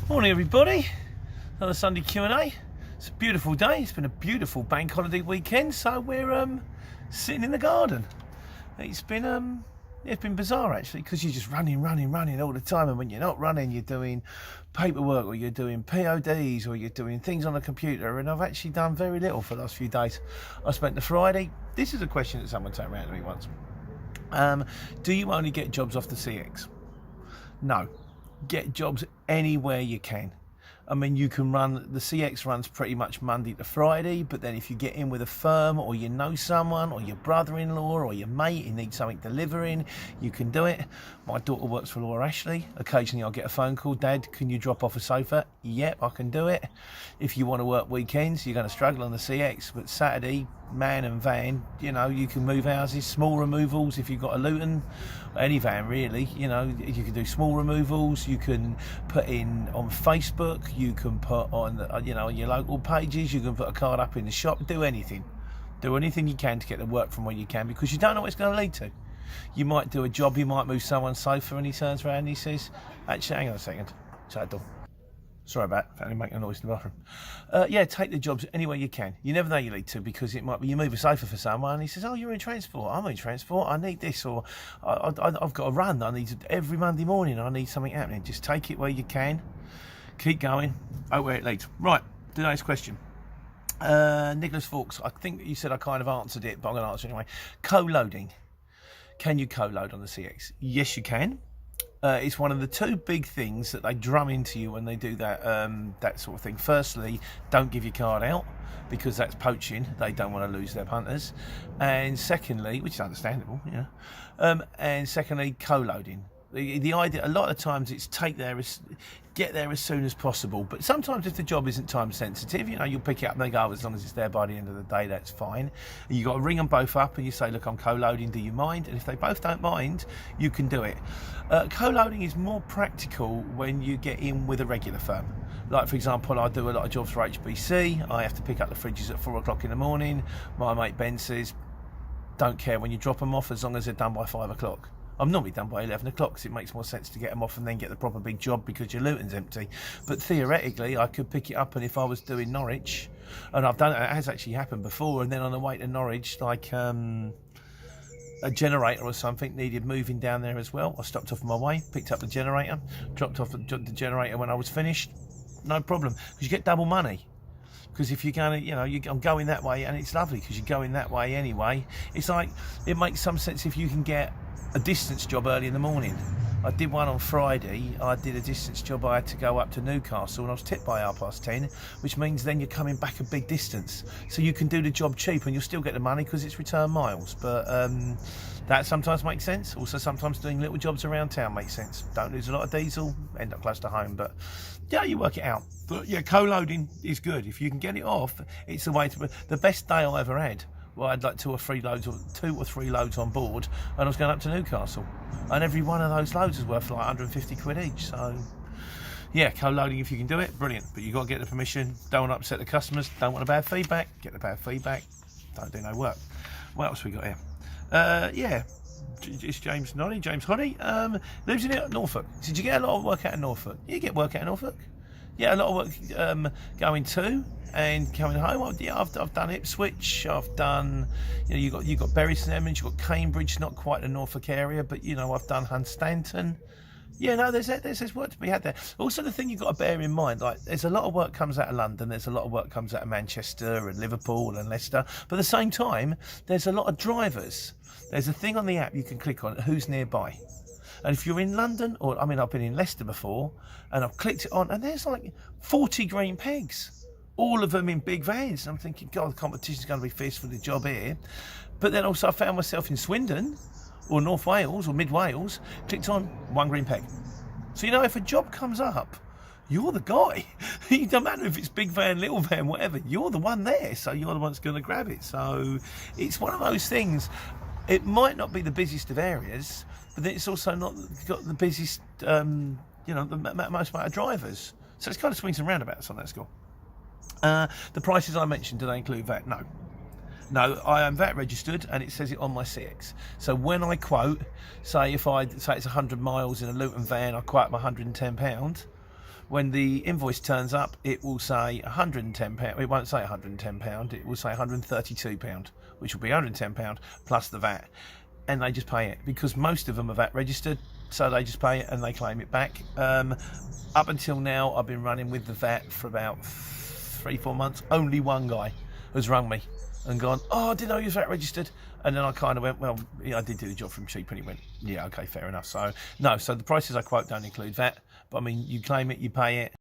Morning everybody, another Sunday Q&A. It's a beautiful day, it's been a beautiful bank holiday weekend, so we're sitting in the garden. It's been bizarre actually, because you're just running all the time, and when you're not running you're doing paperwork, or you're doing PODs, or you're doing things on the computer, and I've actually done very little for the last few days. I spent the Friday, this is a question that someone turned around to me once. Do you only get jobs off the CX? No. Get jobs anywhere you can. I mean, you can run, the CX runs pretty much Monday to Friday, but then if you get in with a firm, or you know someone, or your brother-in-law, or your mate who needs something delivering, you can do it. My daughter works for Laura Ashley. Occasionally I'll get a phone call, Dad, can you drop off a sofa? Yep, I can do it. If you want to work weekends, you're going to struggle on the CX, but Saturday, man and van, you know, you can move houses, small removals if you've got a Luton, any van really, you know, you can do small removals, you can put in on Facebook, you can put on, you know, on your local pages, you can put a card up in the shop, do anything you can to get the work from where you can, because you don't know what it's going to lead to. You might do a job, you might move someone's sofa, and he turns around and he says, actually, hang on a second, shut that door. Sorry about that, making a noise in the bathroom. Yeah, take the jobs anywhere you can. You never know you need to, because it might be you move a sofa for someone and he says, oh, you're in transport, I'm in transport, I need this, or I've got a run, I need every Monday morning, I need something happening. Just take it where you can, keep going, where it leads. Right, today's question. Nicholas Fawkes, I think you said I kind of answered it, but I'm going to answer it anyway. Co-loading. Can you co-load on the CX? Yes, you can. It's one of the two big things that they drum into you when they do that that sort of thing. Firstly, don't give your card out, because that's poaching. They don't want to lose their punters. And secondly, which is understandable, you know. And secondly, co-loading. The idea, a lot of times, it's get there as soon as possible. But sometimes if the job isn't time sensitive, you know, you'll pick it up and they go, as long as it's there by the end of the day, that's fine. And you got to ring them both up and you say, look, I'm co-loading, do you mind? And if they both don't mind, you can do it. Co-loading is more practical when you get in with a regular firm. Like, for example, I do a lot of jobs for HBC. I have to pick up the fridges at 4 o'clock in the morning. My mate Ben says, don't care when you drop them off, as long as they're done by 5 o'clock. I'm normally done by 11 o'clock, because it makes more sense to get them off and then get the proper big job, because your Luton's empty. But theoretically, I could pick it up, and if I was doing Norwich, and I've done it, it has actually happened before, and then on the way to Norwich, like a generator or something needed moving down there as well, I stopped off on my way, picked up the generator, dropped off the generator when I was finished, no problem, because you get double money. Because if you're going to, you know, I'm going that way, and it's lovely because you're going that way anyway. It's like, it makes some sense if you can get a distance job early in the morning. I did one on Friday. I did a distance job. I had to go up to Newcastle, and I was tipped by 10:30, which means then you're coming back a big distance. So you can do the job cheap, and you'll still get the money because it's return miles. But that sometimes makes sense. Also, sometimes doing little jobs around town makes sense. Don't lose a lot of diesel, end up close to home. But yeah, you work it out. But yeah, co-loading is good. If you can get it off, it's the way to. The best day I ever had, well, I had like 2 or 3 loads on board, and I was going up to Newcastle, and every one of those loads is worth like 150 quid each. So yeah, co-loading, if you can do it, brilliant. But you've got to get the permission. Don't want to upset the customers. Don't want a bad feedback. Get the bad feedback. Don't do no work. What else we got here? Yeah, it's James Hoddy. Lives in Norfolk. Did you get a lot of work out of Norfolk? You get work out of Norfolk? Yeah, a lot of work going to and coming home. Well, yeah, I've done Ipswich. I've done, you know, you got Bury St Edmunds. You got Cambridge, not quite the Norfolk area, but you know, I've done Hunstanton. Yeah, no, there's work to be had there. Also, the thing you've got to bear in mind, like, there's a lot of work comes out of London. There's a lot of work comes out of Manchester and Liverpool and Leicester. But at the same time, there's a lot of drivers. There's a thing on the app you can click on, who's nearby. And if you're in London, or I mean, I've been in Leicester before, and I've clicked it on, and there's like 40 green pegs, all of them in big vans. And I'm thinking, God, the competition's going to be fierce for the job here. But then also I found myself in Swindon, or North Wales, or Mid Wales, clicked on 1 green peg. So, you know, if a job comes up, you're the guy. It doesn't matter if it's big van, little van, whatever, you're the one there, so you're the one that's going to grab it. So it's one of those things. It might not be the busiest of areas, but it's also not got the busiest, you know, the most amount of drivers. So it's kind of swings and roundabouts on that score. The prices I mentioned, do they include VAT? No. No, I am VAT registered, and it says it on my CX. So when I quote, say if I say it's 100 miles in a Luton van, I quote them £110. when the invoice turns up, it will say £110. It won't say £110. It will say £132, which will be £110 plus the VAT. And they just pay it because most of them are VAT registered, so they just pay it and they claim it back. Up until now, I've been running with the VAT for about 3-4 months. Only one guy has rung me and gone, "Oh, I didn't know you was VAT registered." And then I kind of went, "Well, yeah, I did do the job from cheap." And he went, "Yeah, okay, fair enough." So no, so the prices I quote don't include VAT, but I mean, you claim it, you pay it.